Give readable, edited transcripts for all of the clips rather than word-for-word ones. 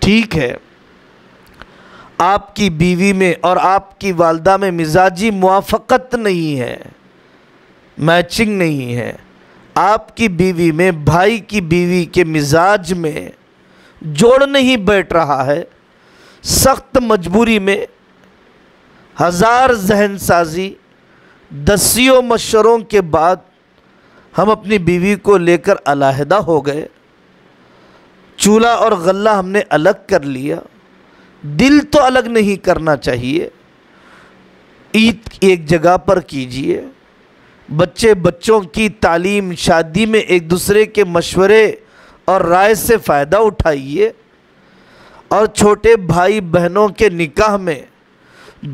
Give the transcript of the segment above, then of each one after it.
ٹھیک ہے آپ کی بیوی میں اور آپ کی والدہ میں مزاجی موافقت نہیں ہے، میچنگ نہیں ہے، آپ کی بیوی میں بھائی کی بیوی کے مزاج میں جوڑ نہیں بیٹھ رہا ہے، سخت مجبوری میں ہزار ذہن سازی دسیوں مشوروں کے بعد ہم اپنی بیوی کو لے کر علیحدہ ہو گئے، چولہا اور غلہ ہم نے الگ کر لیا، دل تو الگ نہیں کرنا چاہیے، عید ایک جگہ پر کیجئے، بچوں کی تعلیم شادی میں ایک دوسرے کے مشورے اور رائے سے فائدہ اٹھائیے، اور چھوٹے بھائی بہنوں کے نکاح میں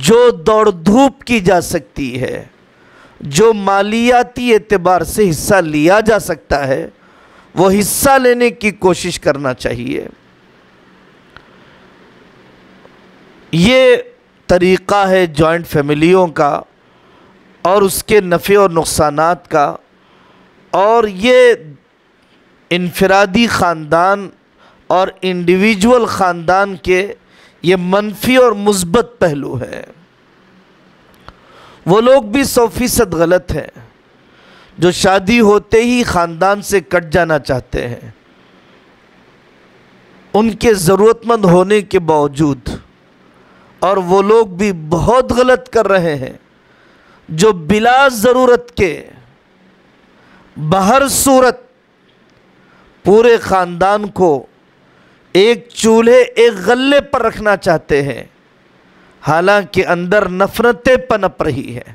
جو دوڑ دھوپ کی جا سکتی ہے، جو مالیاتی اعتبار سے حصہ لیا جا سکتا ہے وہ حصہ لینے کی کوشش کرنا چاہیے۔ یہ طریقہ ہے جوائنٹ فیملیوں کا اور اس کے نفع اور نقصانات کا، اور یہ انفرادی خاندان اور انڈیویجول خاندان کے یہ منفی اور مثبت پہلو ہے۔ وہ لوگ بھی 100% غلط ہیں جو شادی ہوتے ہی خاندان سے کٹ جانا چاہتے ہیں، ان کے ضرورت مند ہونے کے باوجود، اور وہ لوگ بھی بہت غلط کر رہے ہیں جو بلا ضرورت کے بہر صورت پورے خاندان کو ایک چولہے ایک غلے پر رکھنا چاہتے ہیں، حالانکہ اندر نفرتیں پنپ رہی ہیں،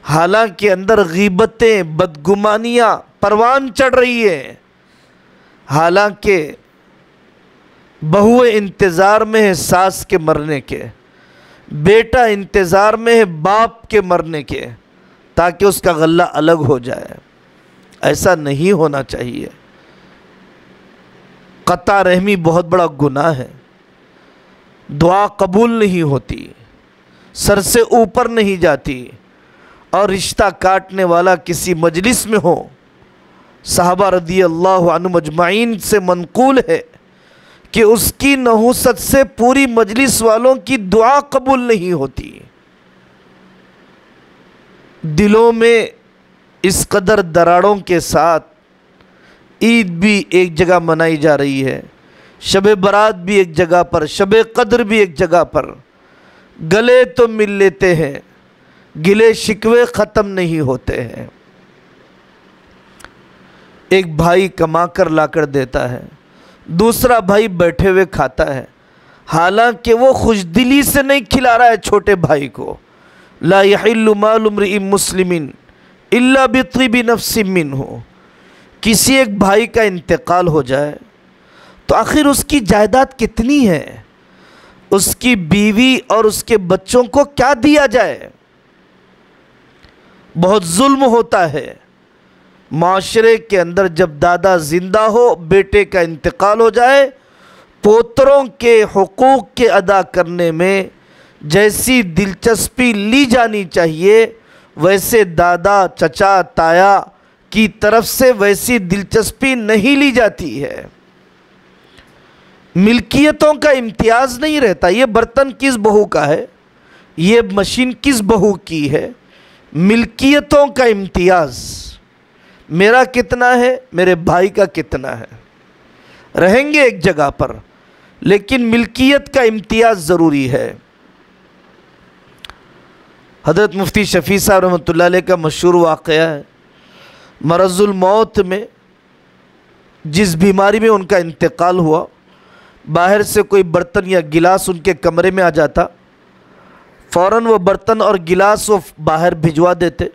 حالانکہ اندر غیبتیں بدگمانیاں پروان چڑھ رہی ہیں، حالانکہ بہو انتظار میں ہے ساس کے مرنے کے، بیٹا انتظار میں ہے باپ کے مرنے کے، تاکہ اس کا غلہ الگ ہو جائے۔ ایسا نہیں ہونا چاہیے۔ قطع رحمی بہت بڑا گناہ ہے، دعا قبول نہیں ہوتی، سر سے اوپر نہیں جاتی، اور رشتہ کاٹنے والا کسی مجلس میں ہو۔ صحابہ رضی اللہ عنہم اجمعین سے منقول ہے کہ اس کی نحوست سے پوری مجلس والوں کی دعا قبول نہیں ہوتی۔ دلوں میں اس قدر دراڑوں کے ساتھ عید بھی ایک جگہ منائی جا رہی ہے، شب برات بھی ایک جگہ پر، شب قدر بھی ایک جگہ پر، گلے تو مل لیتے ہیں، گلے شکوے ختم نہیں ہوتے ہیں۔ ایک بھائی کما کر لا کر دیتا ہے، دوسرا بھائی بیٹھے ہوئے کھاتا ہے، حالانکہ وہ خوش دلی سے نہیں کھلا رہا ہے چھوٹے بھائی کو۔ لا يحل مال امرئ مسلم الا بطیب نفس منہ۔ کسی ایک بھائی کا انتقال ہو جائے تو آخر اس کی جائیداد کتنی ہے، اس کی بیوی اور اس کے بچوں کو کیا دیا جائے؟ بہت ظلم ہوتا ہے معاشرے کے اندر جب دادا زندہ ہو، بیٹے کا انتقال ہو جائے، پوتروں کے حقوق کے ادا کرنے میں جیسی دلچسپی لی جانی چاہیے ویسے دادا چچا تایا کی طرف سے ویسی دلچسپی نہیں لی جاتی ہے۔ ملکیتوں کا امتیاز نہیں رہتا، یہ برتن کس بہو کا ہے، یہ مشین کس بہو کی ہے، ملکیتوں کا امتیاز میرا کتنا ہے، میرے بھائی کا کتنا ہے، رہیں گے ایک جگہ پر لیکن ملکیت کا امتیاز ضروری ہے۔ حضرت مفتی شفیع صاحب رحمۃ اللہ علیہ کا مشہور واقعہ ہے، مرض الموت میں جس بیماری میں ان کا انتقال ہوا، باہر سے کوئی برتن یا گلاس ان کے کمرے میں آ جاتا، فوراً وہ برتن اور گلاس وہ باہر بھجوا دیتے۔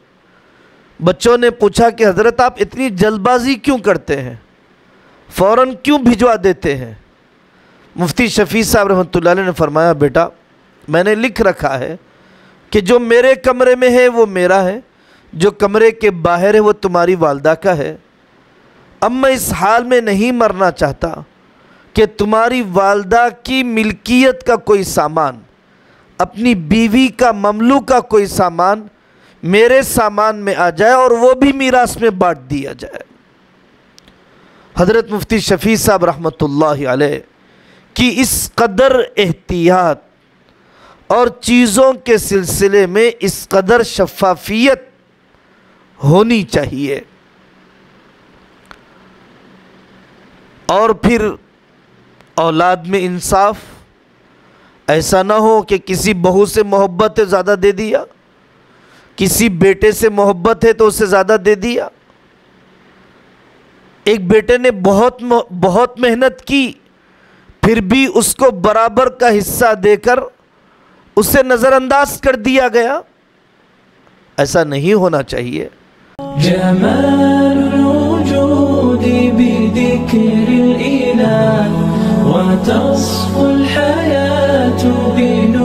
بچوں نے پوچھا کہ حضرت آپ اتنی جلد بازی کیوں کرتے ہیں، فوراً کیوں بھجوا دیتے ہیں؟ مفتی شفیع صاحب رحمۃ اللہ علیہ نے فرمایا، بیٹا میں نے لکھ رکھا ہے کہ جو میرے کمرے میں ہے وہ میرا ہے، جو کمرے کے باہر ہے وہ تمہاری والدہ کا ہے۔ اب میں اس حال میں نہیں مرنا چاہتا کہ تمہاری والدہ کی ملکیت کا کوئی سامان، اپنی بیوی کا مملوک کا کوئی سامان میرے سامان میں آ جائے اور وہ بھی میراث میں بانٹ دیا جائے۔ حضرت مفتی شفیع صاحب رحمۃ اللہ علیہ کی اس قدر احتیاط اور چیزوں کے سلسلے میں اس قدر شفافیت ہونی چاہیے. اور پھر اولاد میں انصاف. ایسا نہ ہو کہ کسی بہو سے محبت ہے زیادہ دے دیا، کسی بیٹے سے محبت ہے تو اسے زیادہ دے دیا. ایک بیٹے نے بہت محنت کی پھر بھی اس کو برابر کا حصہ دے کر اسے نظر انداز کر دیا گیا. ایسا نہیں ہونا چاہیے. جمال الوجود بذكر الإله وتصفو الحياة بنور